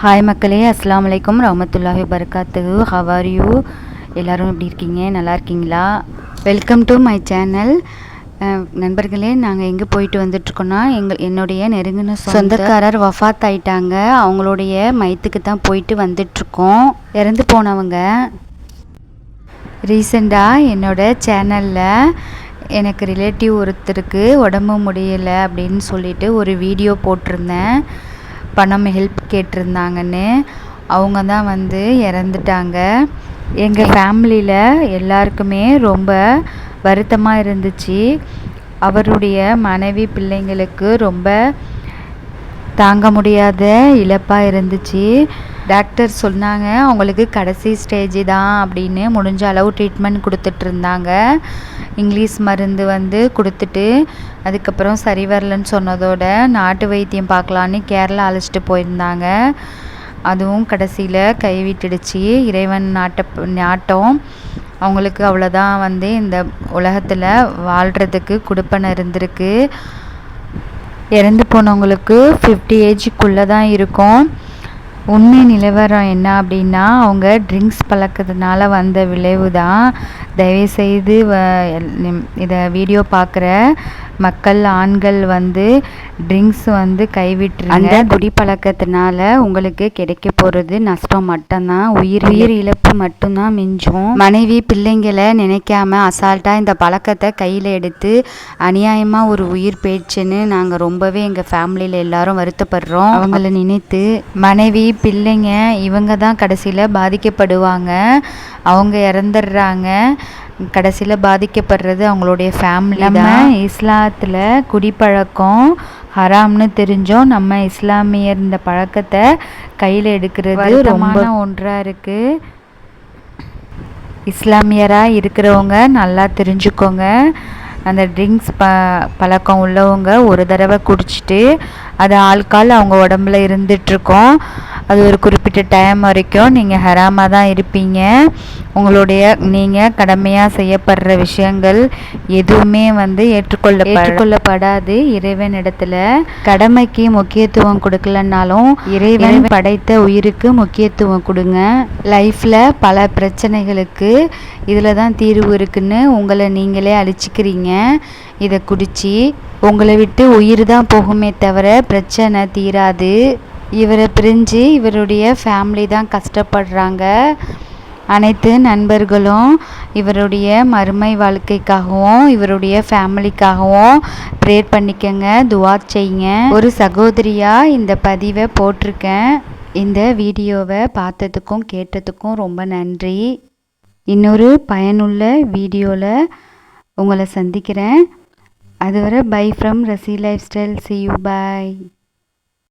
Hi மக்களே, அஸ்ஸலாமு அலைக்கும் ரஹ்மத்துல்லாஹி வபரகாத்துஹு. How are you? எல்லோரும் எப்படி இருக்கீங்க? நல்லா இருக்கீங்களா? Welcome to my channel. நண்பர்களே, நாங்கள் எங்கே போயிட்டு வந்துட்ருக்கோன்னா என்னுடைய நெருங்கின சொந்தக்காரர் வஃபாத் ஆயிட்டாங்க. அவங்களுடைய மையத்துக்கு தான் போயிட்டு வந்துட்ருக்கோம். இறந்து போனவங்க ரீசெண்டாக என்னோடய சேனலில் எனக்கு ரிலேட்டிவ் ஒருத்தருக்கு உடம்பு முடியலை அப்படின்னு சொல்லிட்டு ஒரு வீடியோ போட்டிருந்தேன். பணம் ஹெல்ப் கேட்டிருந்தாங்கன்னு. அவங்க தான் வந்து இறந்துட்டாங்க. எங்கள் ஃபேமிலியில் எல்லாருக்குமே ரொம்ப வருத்தமாக இருந்துச்சு. அவருடைய மனைவி பிள்ளைங்களுக்கு ரொம்ப தாங்க முடியாத இழப்பாக இருந்துச்சு. டாக்டர் சொன்னாங்க அவங்களுக்கு கடைசி ஸ்டேஜ் தான் அப்படின்னு. முடிஞ்ச அளவு ட்ரீட்மெண்ட் கொடுத்துட்ருந்தாங்க. இங்கிலீஷ் மருந்து வந்து கொடுத்துட்டு அதுக்கப்புறம் சரி வரலன்னு சொன்னதோட நாட்டு வைத்தியம் பார்க்கலான்னு கேரளா அழைச்சிட்டு போயிருந்தாங்க. அதுவும் கடைசியில் கைவிட்டுடுச்சு. இறைவன் நாட்டம். அவங்களுக்கு அவ்வளோதான் வந்து இந்த உலகத்தில் வாழ்கிறதுக்கு கொடுப்பனை இருந்திருக்கு. இறந்து போனவங்களுக்கு 50 ஏஜுக்குள்ளே தான் இருக்கும். உண்மை நிலவரம் என்ன அப்படின்னா, அவங்க ட்ரிங்க்ஸ் பழக்கத்தினால வந்த விளைவு தான். தயவுசெய்து இதை வீடியோ பார்க்குற மக்கள், ஆண்கள் வந்து ட்ரிங்க்ஸ் வந்து கைவிட்டுருங்க. அந்த குடிப்பழக்கத்தினால உங்களுக்கு கிடைக்க போகிறது நஷ்டம் மட்டும்தான். உயிர் இழப்பு மட்டும்தான் மிஞ்சும். மனைவி பிள்ளைங்களை நினைக்காம அசால்ட்டாக இந்த பழக்கத்தை கையில் எடுத்து அநியாயமாக ஒரு உயிர் போயிடுச்சுன்னு நாங்கள் ரொம்பவே எங்கள் ஃபேமிலியில் எல்லாரும் வருத்தப்படுறோம். அவங்கள நினைத்து மனைவி பிள்ளைங்க இவங்க தான் கடைசியில் பாதிக்கப்படுவாங்க. அவங்க இறந்துடுறாங்க. கடைசியில் பாதிக்கப்படுறது அவங்களுடைய ஃபேமிலி தான். இஸ்லாத்தில் குடிப்பழக்கம் ஹராம்னு தெரிஞ்சோம் நம்ம இஸ்லாமியர் இந்த பழக்கத்தை கையில் எடுக்கிறது ரொம்ப ஒன்றாக இருக்குது. இஸ்லாமியராக இருக்கிறவங்க நல்லா தெரிஞ்சுக்கோங்க. அந்த ட்ரிங்க்ஸ் பழக்கம் உள்ளவங்க ஒரு தடவை குடிச்சிட்டு அது ஆல்கால் அவங்க உடம்புல இருந்துகிட்ருக்கோம். அது ஒரு குறிப்பிட்ட டைம் வரைக்கும் நீங்கள் ஹராமாக தான் இருப்பீங்க. நீங்கள் கடமையாக செய்யப்படுற விஷயங்கள் எதுவுமே வந்து ஏற்றுக்கொள்ளப்படாது இறைவனிடத்தில். கடமைக்கு முக்கியத்துவம் கொடுக்கலன்னாலும் இறைவன் படைத்த உயிருக்கு முக்கியத்துவம் கொடுங்க. லைஃப்பில் பல பிரச்சனைகளுக்கு இதில் தான் தீர்வு இருக்குன்னு உங்களை நீங்களே அழிச்சிக்கிறீங்க. இதை குடித்து உங்களை விட்டு உயிர் தான் போகுமே தவிர பிரச்சனை தீராது. இவரை பிரிஞ்சு இவருடைய ஃபேமிலி தான் கஷ்டப்படுறாங்க. அனைத்து நண்பர்களும் இவருடைய மறுமை வாழ்க்கைக்காகவும் இவருடைய ஃபேமிலிக்காகவும் ப்ரேயர் பண்ணிக்கங்க, துவா செய்யுங்க. ஒரு சகோதரியாக இந்த பதிவை போட்டிருக்கேன். இந்த வீடியோவை பார்த்ததுக்கும் கேட்டதுக்கும் ரொம்ப நன்றி. இன்னொரு பயனுள்ள வீடியோவில் உங்களை சந்திக்கிறேன். அதுவரை bye from Rasi lifestyle. See you, bye.